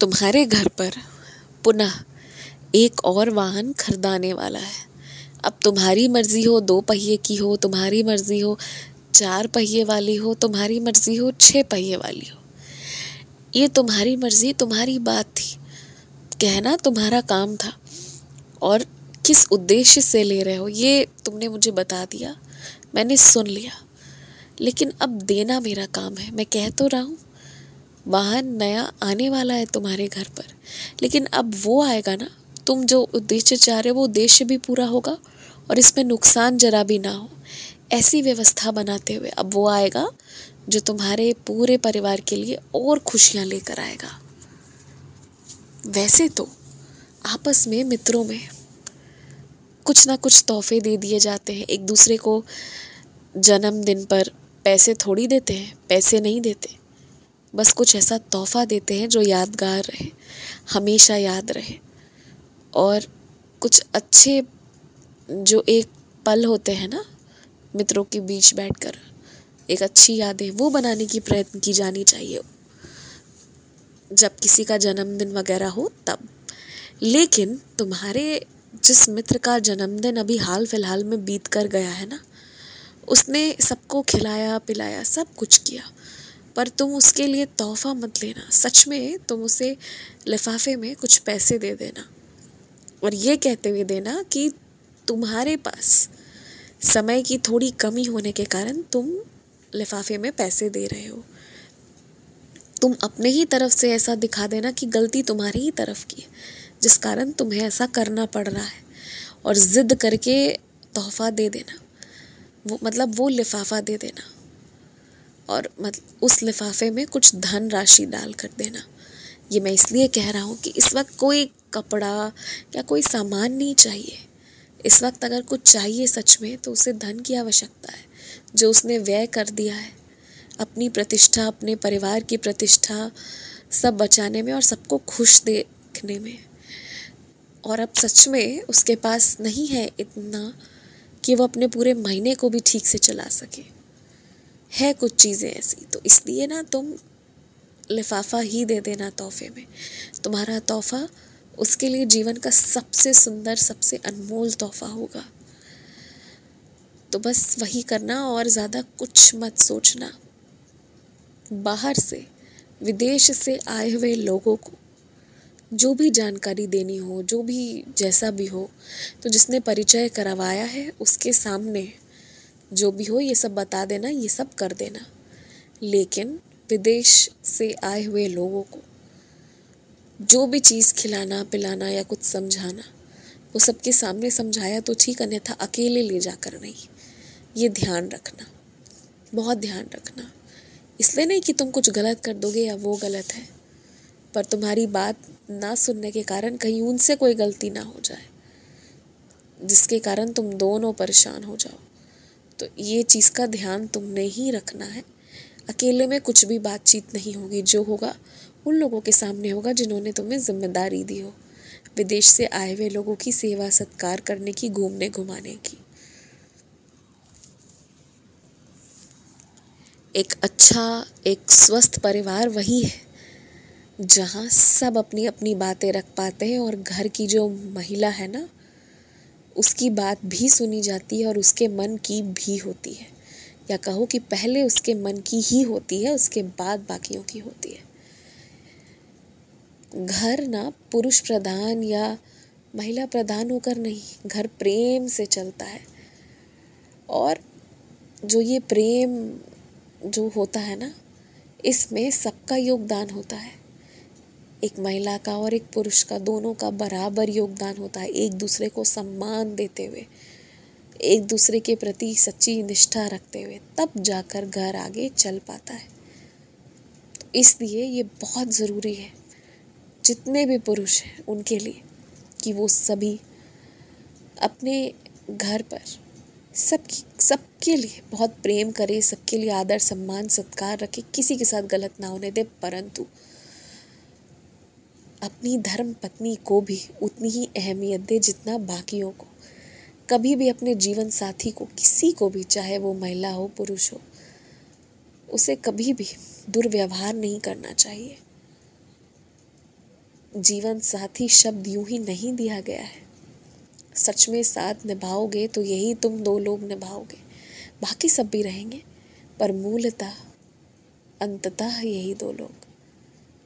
तुम्हारे घर पर पुनः एक और वाहन खरीदाने वाला है। अब तुम्हारी मर्जी हो 2 पहिए की हो, तुम्हारी मर्जी हो 4 पहिए वाली हो, तुम्हारी मर्जी हो 6 पहिए वाली हो। ये तुम्हारी मर्जी, तुम्हारी बात थी, कहना तुम्हारा काम था। और किस उद्देश्य से ले रहे हो ये तुमने मुझे बता दिया, मैंने सुन लिया। लेकिन अब देना मेरा काम है। मैं कह तो रहा हूँ वाहन नया आने वाला है तुम्हारे घर पर, लेकिन अब वो आएगा ना, तुम जो उद्देश्य चाह रहे हो वो उद्देश्य भी पूरा होगा और इसमें नुकसान जरा भी ना हो, ऐसी व्यवस्था बनाते हुए अब वो आएगा जो तुम्हारे पूरे परिवार के लिए और खुशियां लेकर आएगा। वैसे तो आपस में मित्रों में कुछ ना कुछ तोहफे दे दिए जाते हैं एक दूसरे को। जन्मदिन पर पैसे थोड़ी देते हैं, पैसे नहीं देते, बस कुछ ऐसा तोहफा देते हैं जो यादगार रहे, हमेशा याद रहे। और कुछ अच्छे जो एक पल होते हैं ना मित्रों के बीच बैठकर, एक अच्छी यादें वो बनाने की प्रयत्न की जानी चाहिए जब किसी का जन्मदिन वगैरह हो तब। लेकिन तुम्हारे जिस मित्र का जन्मदिन अभी हाल फिलहाल में बीत कर गया है ना, उसने सबको खिलाया पिलाया सब कुछ किया, पर तुम उसके लिए तोहफा मत लेना। सच में तुम उसे लिफाफे में कुछ पैसे दे देना और ये कहते हुए देना कि तुम्हारे पास समय की थोड़ी कमी होने के कारण तुम लिफाफे में पैसे दे रहे हो। तुम अपने ही तरफ से ऐसा दिखा देना कि गलती तुम्हारी ही तरफ की है, जिस कारण तुम्हें ऐसा करना पड़ रहा है, और जिद करके तोहफा दे देना, वो लिफाफा दे देना और उस लिफाफे में कुछ धन राशि डाल कर देना। ये मैं इसलिए कह रहा हूँ कि इस वक्त कोई कपड़ा या कोई सामान नहीं चाहिए। इस वक्त अगर कुछ चाहिए सच में तो उसे धन की आवश्यकता है, जो उसने व्यय कर दिया है अपनी प्रतिष्ठा, अपने परिवार की प्रतिष्ठा सब बचाने में और सबको खुश देखने में। और अब सच में उसके पास नहीं है इतना कि वो अपने पूरे महीने को भी ठीक से चला सके। है कुछ चीज़ें ऐसी, तो इसलिए ना तुम लिफाफा ही दे देना तोहफे में। तुम्हारा तोहफा उसके लिए जीवन का सबसे सुंदर, सबसे अनमोल तोहफा होगा। तो बस वही करना और ज़्यादा कुछ मत सोचना। बाहर से, विदेश से आए हुए लोगों को जो भी जानकारी देनी हो, जो भी जैसा भी हो, तो जिसने परिचय करवाया है उसके सामने जो भी हो ये सब बता देना, ये सब कर देना। लेकिन विदेश से आए हुए लोगों को जो भी चीज़ खिलाना पिलाना या कुछ समझाना, वो सबके सामने समझाया तो ठीक, अन्यथा अकेले ले जाकर नहीं। ये ध्यान रखना, बहुत ध्यान रखना। इसलिए नहीं कि तुम कुछ गलत कर दोगे या वो गलत है, पर तुम्हारी बात ना सुनने के कारण कहीं उनसे कोई गलती ना हो जाए जिसके कारण तुम दोनों परेशान हो जाओ। तो ये चीज़ का ध्यान तुमने ही रखना है। अकेले में कुछ भी बातचीत नहीं होगी, जो होगा उन लोगों के सामने होगा जिन्होंने तुम्हें जिम्मेदारी दी हो, विदेश से आए हुए लोगों की सेवा सत्कार करने की, घूमने घुमाने की। एक अच्छा, एक स्वस्थ परिवार वही है जहाँ सब अपनी अपनी बातें रख पाते हैं और घर की जो महिला है ना, उसकी बात भी सुनी जाती है और उसके मन की भी होती है, या कहो कि पहले उसके मन की ही होती है, उसके बाद बाकियों की होती है। घर ना पुरुष प्रधान या महिला प्रधान होकर नहीं, घर प्रेम से चलता है। और जो ये प्रेम जो होता है ना, इसमें सबका योगदान होता है। एक महिला का और एक पुरुष का, दोनों का बराबर योगदान होता है। एक दूसरे को सम्मान देते हुए, एक दूसरे के प्रति सच्ची निष्ठा रखते हुए, तब जाकर घर आगे चल पाता है। तो इसलिए ये बहुत ज़रूरी है जितने भी पुरुष हैं उनके लिए कि वो सभी अपने घर पर सबके लिए बहुत प्रेम करे, सबके लिए आदर सम्मान सत्कार रखे, किसी के साथ गलत ना होने दे, परंतु अपनी धर्म पत्नी को भी उतनी ही अहमियत दे जितना बाकियों को। कभी भी अपने जीवन साथी को, किसी को भी, चाहे वो महिला हो पुरुष हो, उसे कभी भी दुर्व्यवहार नहीं करना चाहिए। जीवन साथी शब्द यूं ही नहीं दिया गया है। सच में साथ निभाओगे तो यही तुम दो लोग निभाओगे, बाकी सब भी रहेंगे, पर मूलतः अंततः यही दो लोग।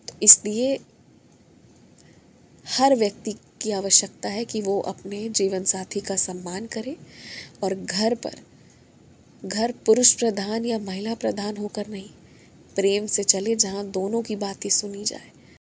तो इसलिए हर व्यक्ति की आवश्यकता है कि वो अपने जीवन साथी का सम्मान करे और घर पुरुष प्रधान या महिला प्रधान होकर नहीं, प्रेम से चले, जहाँ दोनों की बातें सुनी जाए।